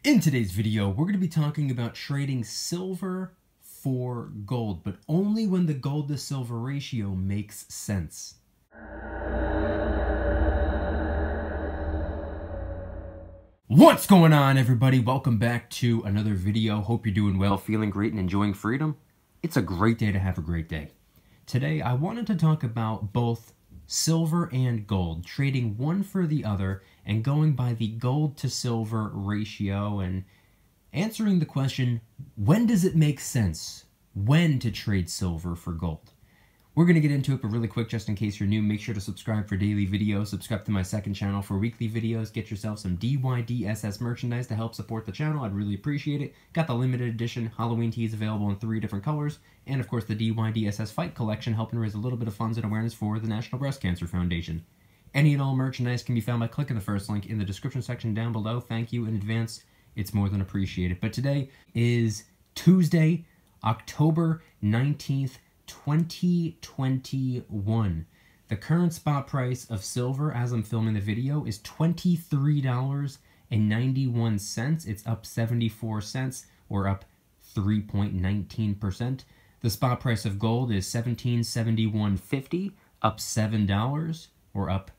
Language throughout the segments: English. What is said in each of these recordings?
In today's video, we're going to be talking about trading silver for gold, but only when the gold to silver ratio makes sense. What's going on, everybody? Welcome back to another video. Hope you're doing well, feeling great, and enjoying freedom. It's a great day to have a great day. Today, I wanted to talk about both silver and gold, trading one for the other and going by the gold to silver ratio and answering the question, when does it make sense when to trade silver for gold? We're going to get into it, but really quick, just in case you're new, make sure to subscribe for daily videos, subscribe to my second channel for weekly videos, get yourself some DYDSS merchandise to help support the channel. I'd really appreciate it. Got the limited edition Halloween tees available in 3 different colors, and of course the DYDSS Fight Collection, helping raise a little bit of funds and awareness for the National Breast Cancer Foundation. Any and all merchandise can be found by clicking the first link in the description section down below. Thank you in advance. It's more than appreciated. But today is Tuesday, October 19th, 2021. The current spot price of silver as I'm filming the video is $23.91. It's up 74 cents or up 3.19%. The spot price of gold is $17.7150, up $7 or up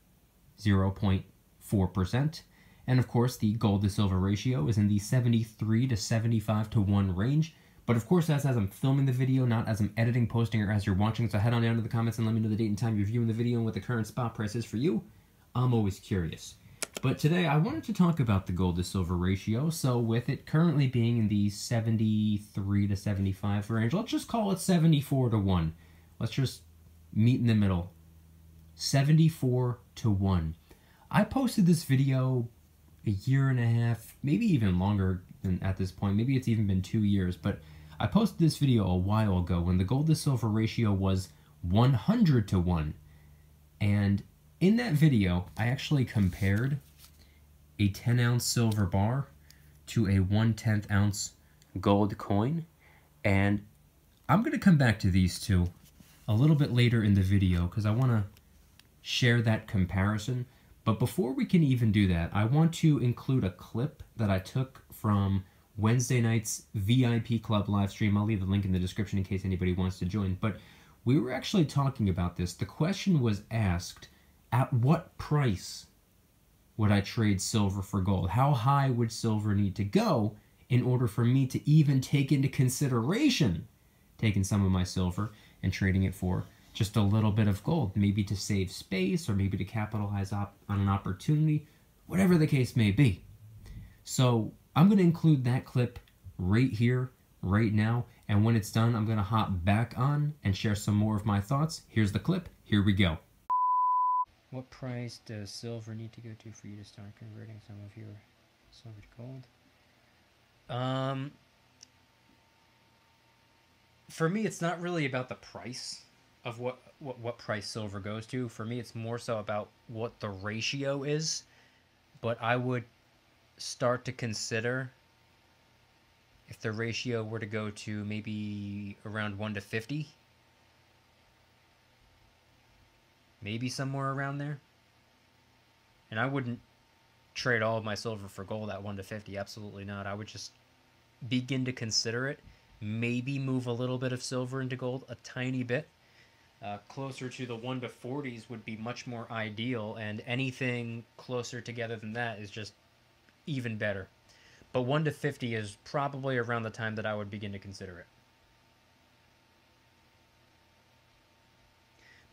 0.4%. And of course, the gold to silver ratio is in the 73 to 75 to 1 range. But of course, as I'm filming the video, not as I'm editing, posting, or as you're watching. So head on down to the comments and let me know the date and time you're viewing the video and what the current spot price is for you. I'm always curious. But today, I wanted to talk about the gold to silver ratio. So with it currently being in the 73 to 75 range, let's just call it 74 to 1. Let's just meet in the middle. 74 to 1. I posted this video a year and a half, maybe even longer than at this point. Maybe it's even been 2 years, but I posted this video a while ago when the gold to silver ratio was 100 to 1. And in that video, I actually compared a 10-ounce silver bar to a 1/10 ounce gold coin. And I'm going to come back to these two a little bit later in the video because I want to share that comparison. But before we can even do that, I want to include a clip that I took from Wednesday night's VIP Club live stream. I'll leave the link in the description in case anybody wants to join. But we were actually talking about this. The question was asked, at what price would I trade silver for gold? How high would silver need to go in order for me to even take into consideration taking some of my silver and trading it for just a little bit of gold, maybe to save space or maybe to capitalize on an opportunity, whatever the case may be. So I'm going to include that clip right here, right now, and when it's done, I'm going to hop back on and share some more of my thoughts. Here's the clip. Here we go. What price does silver need to go to for you to start converting some of your silver to gold? For me, it's not really about the price of what price silver goes to. For me, it's more so about what the ratio is. But I would start to consider if the ratio were to go to maybe around 1 to 50. Maybe somewhere around there. And I wouldn't trade all of my silver for gold at 1 to 50. Absolutely not. I would just begin to consider it. Maybe move a little bit of silver into gold, a tiny bit. Closer to the 1 to 40s would be much more ideal, and anything closer together than that is just even better. But 1 to 50 is probably around the time that I would begin to consider it.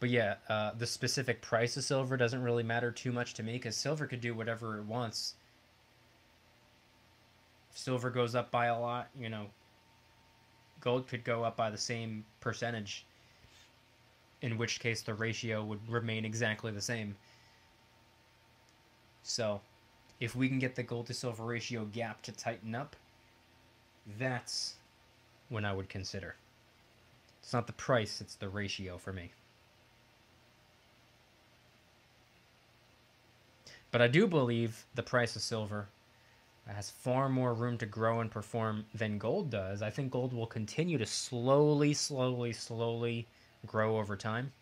But yeah, the specific price of silver doesn't really matter too much to me because silver could do whatever it wants. If silver goes up by a lot, you know, gold could go up by the same percentage, in which case the ratio would remain exactly the same. So if we can get the gold to silver ratio gap to tighten up, that's when I would consider. It's not the price, it's the ratio for me. But I do believe the price of silver has far more room to grow and perform than gold does. I think gold will continue to slowly grow over time.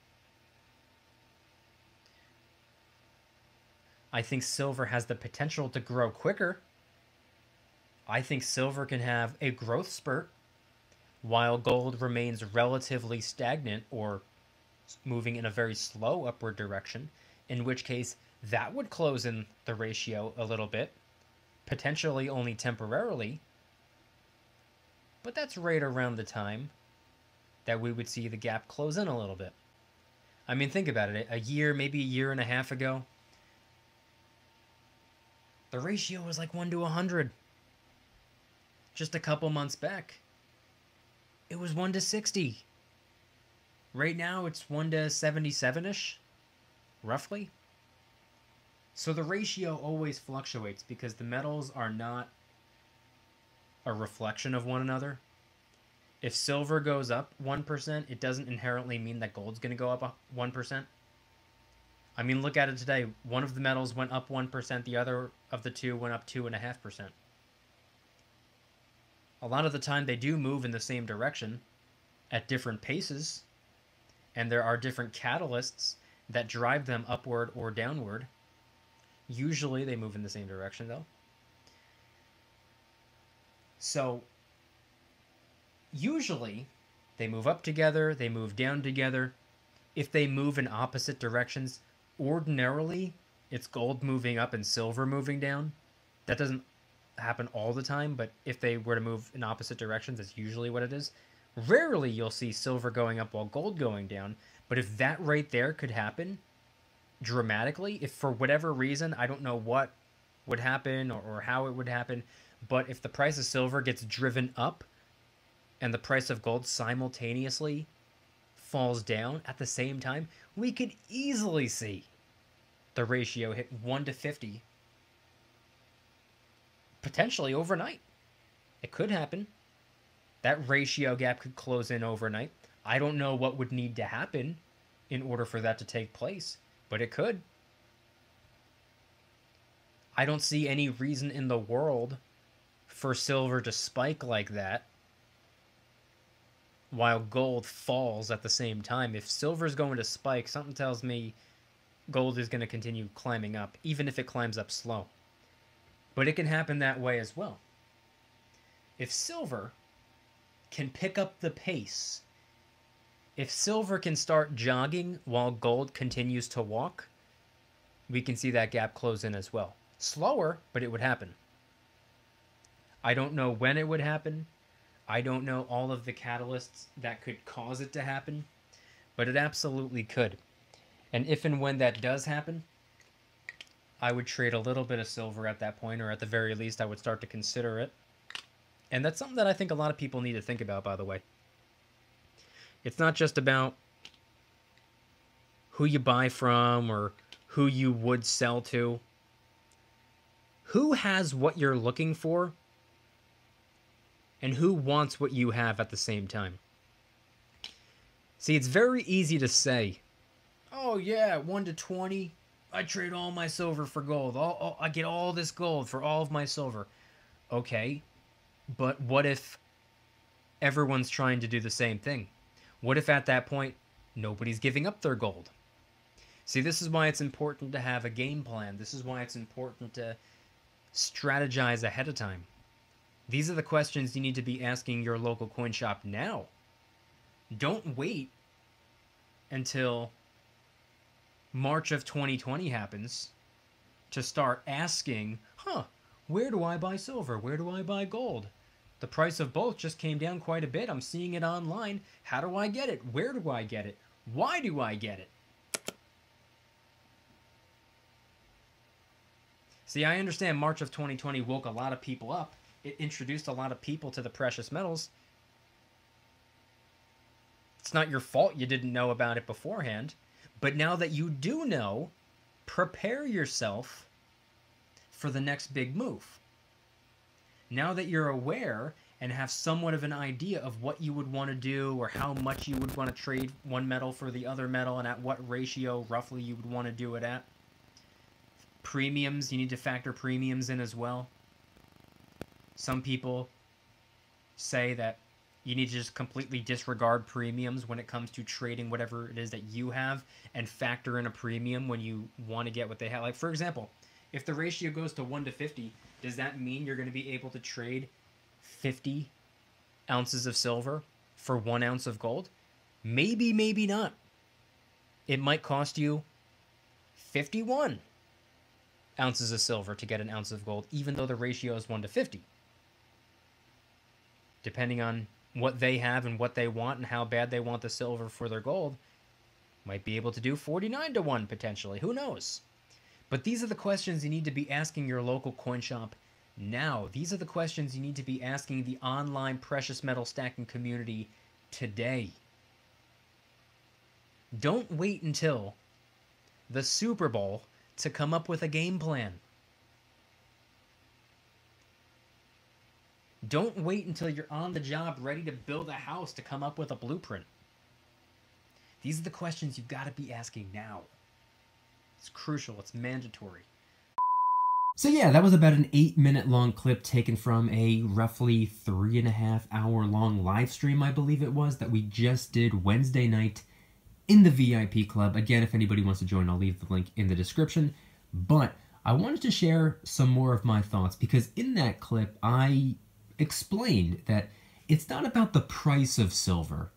I think silver has the potential to grow quicker. I think silver can have a growth spurt while gold remains relatively stagnant or moving in a very slow upward direction, in which case that would close in the ratio a little bit, potentially only temporarily, but that's right around the time that we would see the gap close in a little bit. I mean, think about it. A year, maybe a year and a half ago, the ratio was like 1 to 100. Just a couple months back, it was 1 to 60. Right now, it's 1 to 77-ish, roughly. So the ratio always fluctuates because the metals are not a reflection of one another. If silver goes up 1%, it doesn't inherently mean that gold's going to go up 1%. I mean, look at it today. One of the metals went up 1%, the other of the two went up 2.5%. A lot of the time they do move in the same direction at different paces, and there are different catalysts that drive them upward or downward. Usually they move in the same direction, though. So usually they move up together, they move down together. If they move in opposite directions, ordinarily it's gold moving up and silver moving down. That doesn't happen all the time, but if they were to move in opposite directions, that's usually what it is. Rarely you'll see silver going up while gold going down, but if that right there could happen dramatically, if for whatever reason, I don't know what would happen or how it would happen, but if the price of silver gets driven up and the price of gold simultaneously falls down at the same time, we could easily see the ratio hit 1 to 50 potentially overnight. It could happen. That ratio gap could close in overnight. I don't know what would need to happen in order for that to take place, but it could. I don't see any reason in the world for silver to spike like that while gold falls at the same time. If silver's going to spike, something tells me gold is going to continue climbing up, even if it climbs up slow. But it can happen that way as well. If silver can pick up the pace, if silver can start jogging while gold continues to walk, we can see that gap close in as well. Slower, but it would happen. I don't know when it would happen. I don't know all of the catalysts that could cause it to happen, but it absolutely could. And if and when that does happen, I would trade a little bit of silver at that point, or at the very least, I would start to consider it. And that's something that I think a lot of people need to think about, by the way. It's not just about who you buy from or who you would sell to. Who has what you're looking for, and who wants what you have at the same time? See, it's very easy to say, oh yeah, 1 to 20, I trade all my silver for gold. I get all this gold for all of my silver. Okay, but what if everyone's trying to do the same thing? What if at that point, nobody's giving up their gold? See, this is why it's important to have a game plan. This is why it's important to strategize ahead of time. These are the questions you need to be asking your local coin shop now. Don't wait until March of 2020 happens to start asking, where do I buy silver? Where do I buy gold? The price of both just came down quite a bit. I'm seeing it online. How do I get it? Where do I get it? Why do I get it? See, I understand March of 2020 woke a lot of people up. It introduced a lot of people to the precious metals. It's not your fault you didn't know about it beforehand. But now that you do know, prepare yourself for the next big move. Now that you're aware and have somewhat of an idea of what you would want to do or how much you would want to trade one metal for the other metal and at what ratio roughly you would want to do it at. Premiums, you need to factor premiums in as well. Some people say that you need to just completely disregard premiums when it comes to trading whatever it is that you have and factor in a premium when you want to get what they have. Like, for example, if the ratio goes to 1 to 50, Does that mean you're going to be able to trade 50 ounces of silver for 1 ounce of gold? Maybe, maybe not. It might cost you 51 ounces of silver to get an ounce of gold, even though the ratio is 1 to 50. Depending on what they have and what they want and how bad they want the silver for their gold, might be able to do 49 to 1 potentially. Who knows? But these are the questions you need to be asking your local coin shop now. These are the questions you need to be asking the online precious metal stacking community today. Don't wait until the Super Bowl to come up with a game plan. Don't wait until you're on the job ready to build a house to come up with a blueprint. These are the questions you've got to be asking now. It's crucial. It's mandatory. So yeah, that was about an 8-minute long clip taken from a roughly 3.5 hour long live stream, I believe it was, that we just did Wednesday night in the VIP club. Again, if anybody wants to join, I'll leave the link in the description. But I wanted to share some more of my thoughts because in that clip, I explained that it's not about the price of silver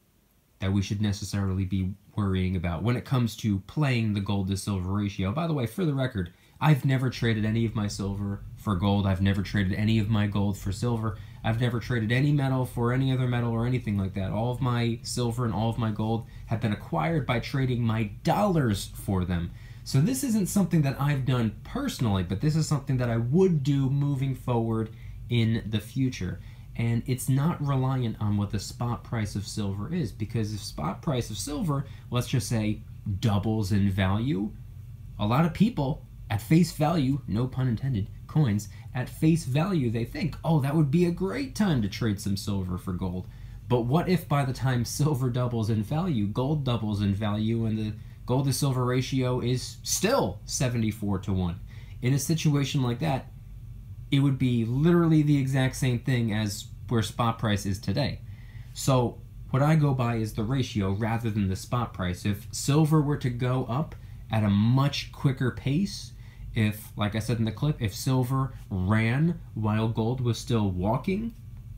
that we should necessarily be worrying about when it comes to playing the gold to silver ratio. By the way, for the record, I've never traded any of my silver for gold. I've never traded any of my gold for silver. I've never traded any metal for any other metal or anything like that. All of my silver and all of my gold have been acquired by trading my dollars for them. So this isn't something that I've done personally, but this is something that I would do moving forward in the future. And it's not reliant on what the spot price of silver is, because if spot price of silver, let's just say, doubles in value, a lot of people at face value, no pun intended, coins, at face value they think, oh, that would be a great time to trade some silver for gold. But what if by the time silver doubles in value, gold doubles in value, and the gold to silver ratio is still 74 to 1? In a situation like that, it would be literally the exact same thing as where spot price is today. So what I go by is the ratio rather than the spot price. If silver were to go up at a much quicker pace, if, like I said in the clip, if silver ran while gold was still walking,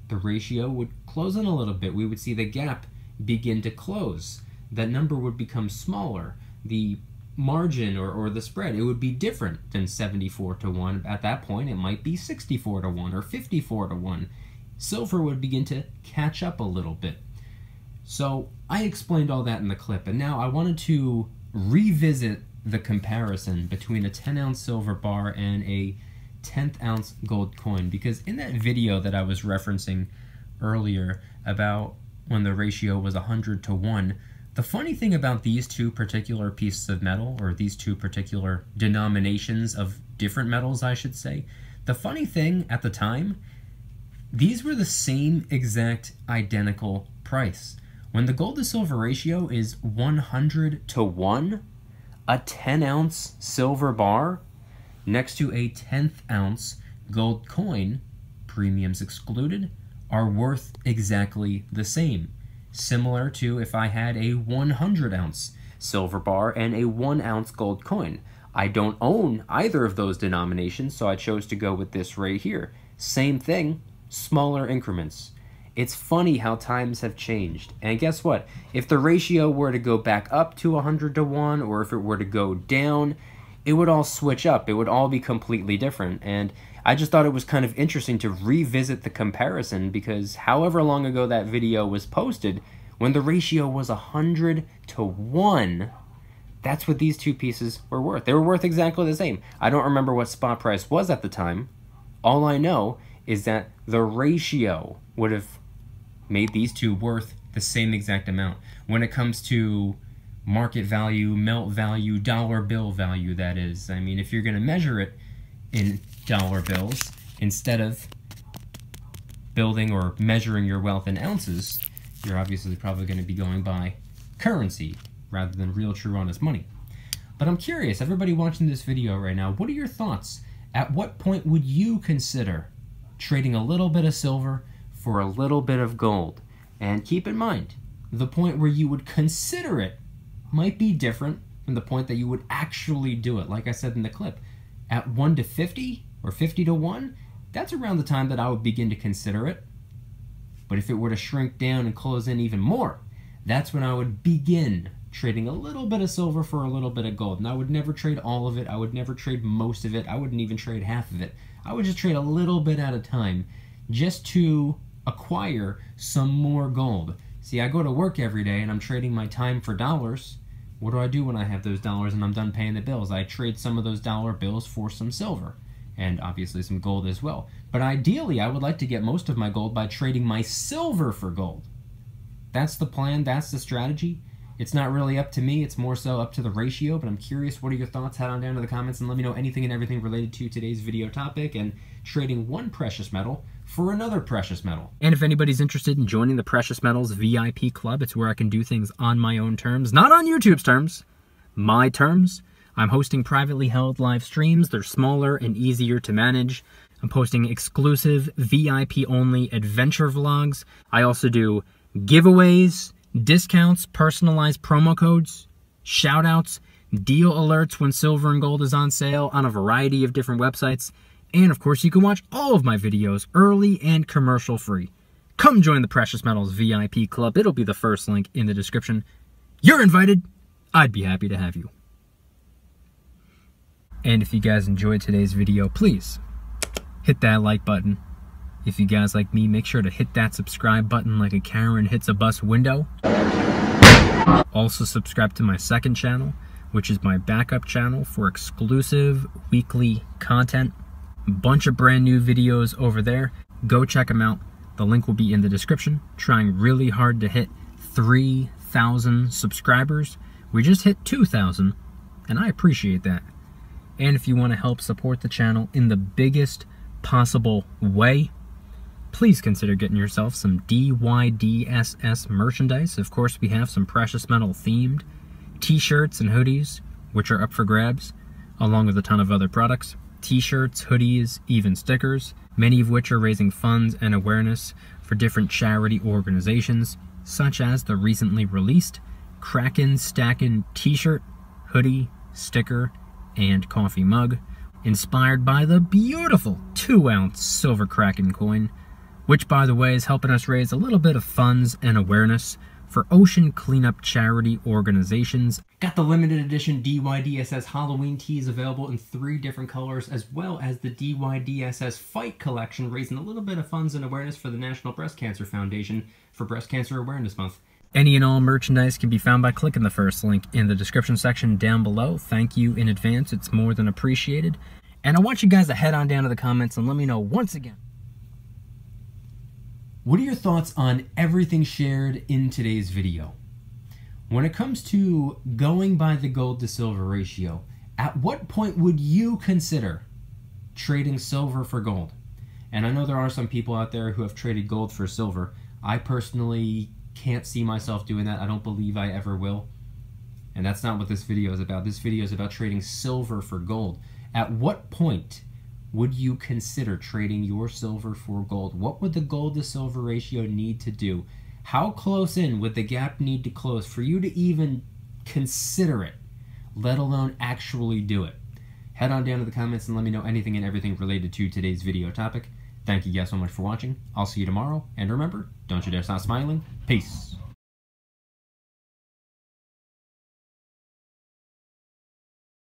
the ratio would close in a little bit. We would see the gap begin to close. That number would become smaller. The margin or the spread, it would be different than 74 to 1. At that point, it might be 64 to 1 or 54 to 1. Silver would begin to catch up a little bit. So I explained all that in the clip, and now I wanted to revisit the comparison between a 10-ounce silver bar and a 10th ounce gold coin, because in that video that I was referencing earlier about when the ratio was 100 to 1, the funny thing about these two particular pieces of metal, or these two particular denominations of different metals, I should say, the funny thing at the time, these were the same exact identical price. When the gold to silver ratio is 100 to 1, a 10-ounce silver bar next to a 10th ounce gold coin, premiums excluded, are worth exactly the same. Similar to if I had a 100-ounce silver bar and a 1-ounce gold coin. I don't own either of those denominations, so I chose to go with this right here. Same thing, smaller increments. It's funny how times have changed. And guess what? If the ratio were to go back up to 100 to 1, or if it were to go down, it would all switch up. It would all be completely different. And I just thought it was kind of interesting to revisit the comparison, because however long ago that video was posted, when the ratio was 100 to 1, that's what these two pieces were worth. They were worth exactly the same. I don't remember what spot price was at the time. All I know is that the ratio would have made these two worth the same exact amount. When it comes to market value, melt value, dollar bill value, that is. I mean, if you're going to measure it in dollar bills, instead of building or measuring your wealth in ounces, you're obviously probably going to be going by currency rather than real, true, honest money. But I'm curious, everybody watching this video right now, what are your thoughts? At what point would you consider trading a little bit of silver for a little bit of gold? And keep in mind, the point where you would consider it might be different from the point that you would actually do it. Like I said in the clip, at 1 to 50 or 50 to 1, that's around the time that I would begin to consider it. But if it were to shrink down and close in even more, that's when I would begin trading a little bit of silver for a little bit of gold. And I would never trade all of it. I would never trade most of it. I wouldn't even trade half of it. I would just trade a little bit at a time just to acquire some more gold. See, I go to work every day and I'm trading my time for dollars. What do I do when I have those dollars and I'm done paying the bills? I trade some of those dollar bills for some silver, and obviously some gold as well. But ideally, I would like to get most of my gold by trading my silver for gold. That's the plan, that's the strategy. It's not really up to me, it's more so up to the ratio, but I'm curious, what are your thoughts? Head on down to the comments and let me know anything and everything related to today's video topic and trading one precious metal for another precious metal. And if anybody's interested in joining the Precious Metals VIP Club, it's where I can do things on my own terms, not on YouTube's terms, my terms. I'm hosting privately held live streams. They're smaller and easier to manage. I'm posting exclusive VIP-only adventure vlogs. I also do giveaways, discounts, personalized promo codes, shoutouts, deal alerts when silver and gold is on sale on a variety of different websites. And of course, you can watch all of my videos early and commercial free. Come join the Precious Metals VIP Club. It'll be the first link in the description. You're invited. I'd be happy to have you. And if you guys enjoyed today's video, please hit that like button. If you guys like me, make sure to hit that subscribe button like a Karen hits a bus window. Also subscribe to my second channel, which is my backup channel for exclusive weekly content. A bunch of brand new videos over there. Go check them out. The link will be in the description. Trying really hard to hit 3,000 subscribers. We just hit 2,000, and I appreciate that. And if you want to help support the channel in the biggest possible way, please consider getting yourself some DYDSS merchandise. Of course, we have some precious metal themed t-shirts and hoodies, which are up for grabs, along with a ton of other products. T-shirts, hoodies, even stickers, many of which are raising funds and awareness for different charity organizations, such as the recently released Kraken Stackin' t-shirt, hoodie, sticker, and coffee mug, inspired by the beautiful 2-ounce silver Kraken coin, which, by the way, is helping us raise a little bit of funds and awareness for ocean cleanup charity organizations. Got the limited edition DYDSS Halloween tees available in 3 different colors, as well as the DYDSS Fight Collection, raising a little bit of funds and awareness for the National Breast Cancer Foundation for Breast Cancer Awareness Month. Any and all merchandise can be found by clicking the first link in the description section down below. Thank you in advance, it's more than appreciated. And I want you guys to head on down to the comments and let me know once again, what are your thoughts on everything shared in today's video? When it comes to going by the gold to silver ratio, at what point would you consider trading silver for gold? And I know there are some people out there who have traded gold for silver. I personally can't see myself doing that. I don't believe I ever will. And that's not what this video is about. This video is about trading silver for gold. At what point would you consider trading your silver for gold? What would the gold to silver ratio need to do? How close in would the gap need to close for you to even consider it, let alone actually do it? Head on down to the comments and let me know anything and everything related to today's video topic. Thank you guys so much for watching. I'll see you tomorrow. And remember, don't you dare stop smiling. Peace.